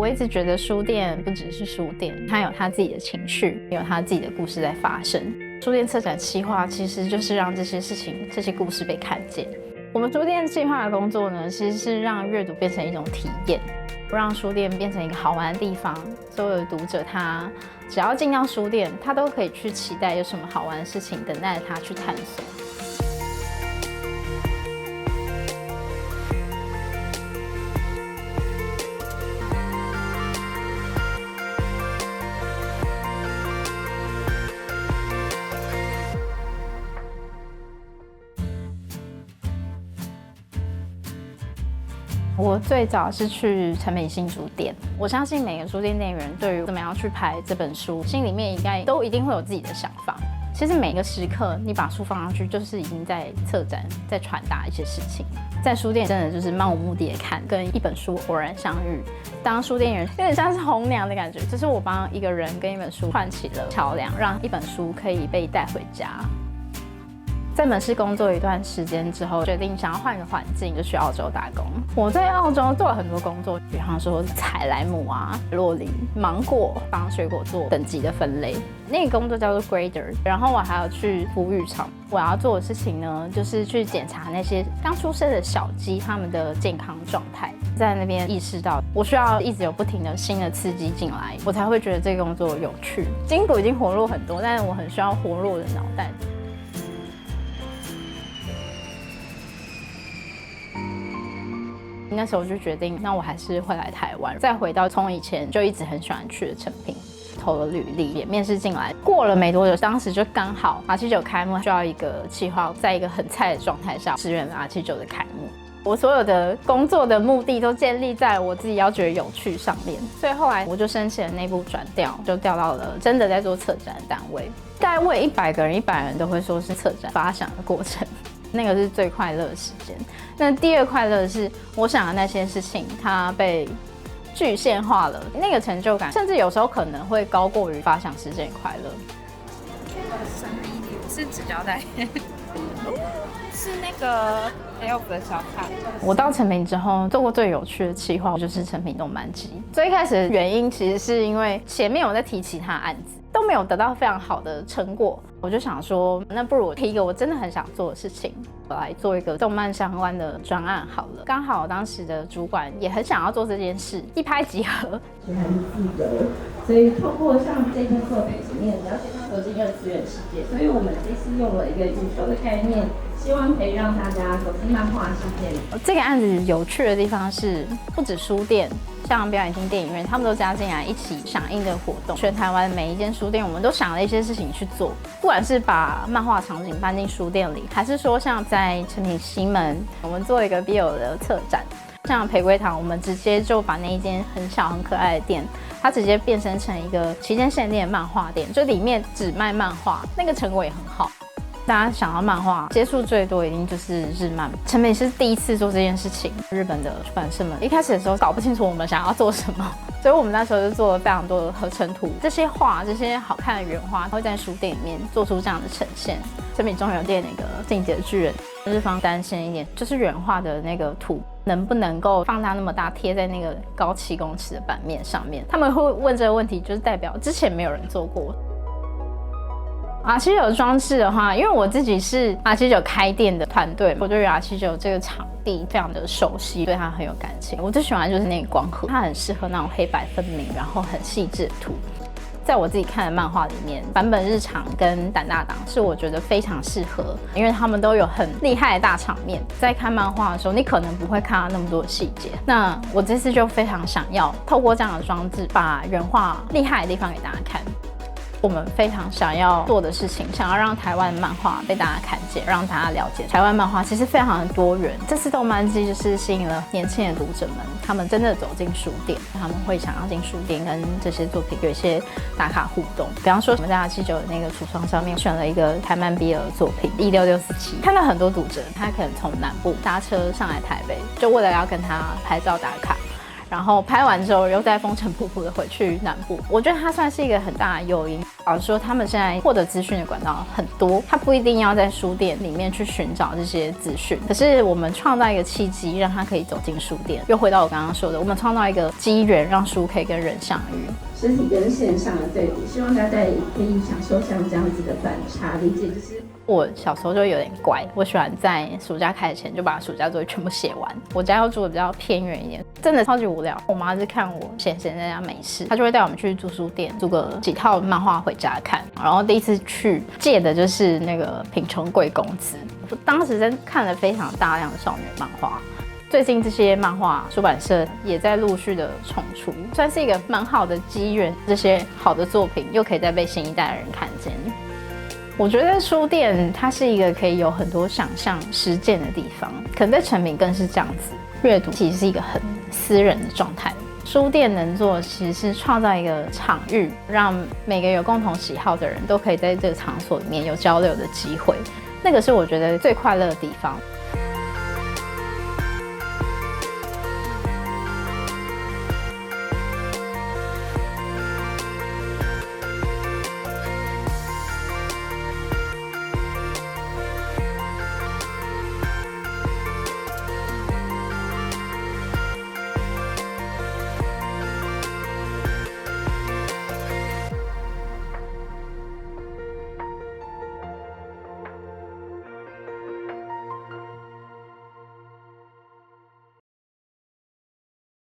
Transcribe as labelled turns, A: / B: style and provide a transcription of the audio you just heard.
A: 我一直觉得书店不只是书店，它有它自己的情绪，有它自己的故事在发生。书店策展企划其实就是让这些事情、这些故事被看见。我们书店企划的工作呢，其实是让阅读变成一种体验，让书店变成一个好玩的地方。所有的读者他只要进到书店，他都可以去期待有什么好玩的事情等待着他去探索。我最早是去诚品新书店，我相信每个书店店员对于怎么样去拍这本书，心里面应该都一定会有自己的想法。其实每个时刻，你把书放上去，就是已经在策展，在传达一些事情。在书店真的就是漫无目的的看，跟一本书偶然相遇。当书店员有点像是红娘的感觉，就是我帮一个人跟一本书串起了桥梁，让一本书可以被带回家。在门市工作一段时间之后，决定想要换个环境，就去澳洲打工。我在澳洲做了很多工作，比方说采莱姆啊、洛梨、芒果，帮水果做等级的分类。那个工作叫做 grader， 然后我还要去孵育场。我要做的事情呢，就是去检查那些刚出生的小鸡它们的健康状态。在那边意识到，我需要一直有不停的新的刺激进来，我才会觉得这个工作有趣。筋骨已经活络很多，但是我很需要活络的脑袋。那时候就决定，那我还是会来台湾，再回到从以前就一直很喜欢去的诚品，投了履历，也面试进来。过了没多久，当时就刚好R79开幕，需要一个企划，在一个很菜的状态下支援R79的开幕。我所有的工作的目的都建立在我自己要觉得有趣上面，所以后来我就申请了内部转调，就调到了真的在做策展的单位。大概为100个人，100人都会说是策展发想的过程。那个是最快乐的时间。那第二快乐的是，我想的那些事情它被具现化了，那个成就感，甚至有时候可能会高过于发想时间快乐。
B: 神秘礼物是纸胶带，是那个 Elf 的小卡。
A: 我到诚品之后，做过最有趣的企划就是诚品动漫季。最一开始的原因其实是因为前面我在提其他案子，都没有得到非常好的成果。我就想说，那不如我提一个我真的很想做的事情，我来做一个动漫相关的专案好了。刚好当时的主管也很想要做这件事，一拍即合。
C: 还是记得，所以透过像这份作品里面，了解到走进二次元世界，所以我们这次用了一个宇宙的概念，希望可以让大家走进漫画世界。
A: 这个案子有趣的地方是，不止书店，像表演厅、电影院，他们都加进来一起响应的活动。全台湾每一间书店，我们都想了一些事情去做，不管是把漫画场景搬进书店里，还是说像在诚品西门，我们做一个 BL 的策展。像玫瑰堂，我们直接就把那一间很小很可爱的店，它直接变身成一个期间限定的漫画店，就里面只卖漫画，那个成果也很好。大家想到漫画，接触最多一定就是日漫。诚品是第一次做这件事情，日本的出版社们一开始的时候搞不清楚我们想要做什么，所以我们那时候就做了非常多的合成图，这些画，这些好看的原画会在书店里面做出这样的呈现。诚品中友店那个进击的巨人，日方担心一点，就是原画的那个图能不能够放大那么大，贴在那个高7公尺的版面上面。他们会问这个问题，就是代表之前没有人做过。R79装置的话，因为我自己是R79开店的团队，我对于R79这个场地非常的熟悉，对它很有感情。我最喜欢的就是那个光盒，它很适合那种黑白分明，然后很细致的图。在我自己看的漫画里面，坂本日常跟胆大党是我觉得非常适合，因为他们都有很厉害的大场面。在看漫画的时候，你可能不会看到那么多的细节。那我这次就非常想要透过这样的装置，把原画厉害的地方给大家看。我们非常想要做的事情，想要让台湾漫画被大家看见，让大家了解台湾漫画其实非常的多元。这次动漫季就是吸引了年轻的读者们，他们真的走进书店，他们会想要进书店跟这些作品有一些打卡互动。比方说我们在R79的那个橱窗上面选了一个台漫 BL 的作品16647，看到很多读者他可能从南部搭车上来台北，就为了要跟他拍照打卡。然后拍完之后又再风尘仆仆的回去南部。我觉得它算是一个很大的诱因。老实说，他们现在获得资讯的管道很多，他不一定要在书店里面去寻找这些资讯。可是我们创造一个契机，让他可以走进书店。又回到我刚刚说的，我们创造一个机缘，让书可以跟人相遇。
C: 实体跟线上的对比，希望大家也可以享受像这样子的反差，理解就是
A: 我小时候就有点乖，我喜欢在暑假开始前就把暑假作业全部写完。我家又住的比较偏远一点，真的超级无聊。我妈是看我闲在家没事，她就会带我们去租书店，租个几套漫画回家看。然后第一次去借的就是那个《品穷贵公子》，我当时真看了非常大量的少女漫画。最近这些漫画出版社也在陆续的重出，算是一个蛮好的机缘。这些好的作品又可以再被新一代的人看见。我觉得书店它是一个可以有很多想象实践的地方，可能在成品更是这样子。阅读其实是一个很私人的状态，书店能做的其实是创造一个场域，让每个有共同喜好的人都可以在这个场所里面有交流的机会，那个是我觉得最快乐的地方。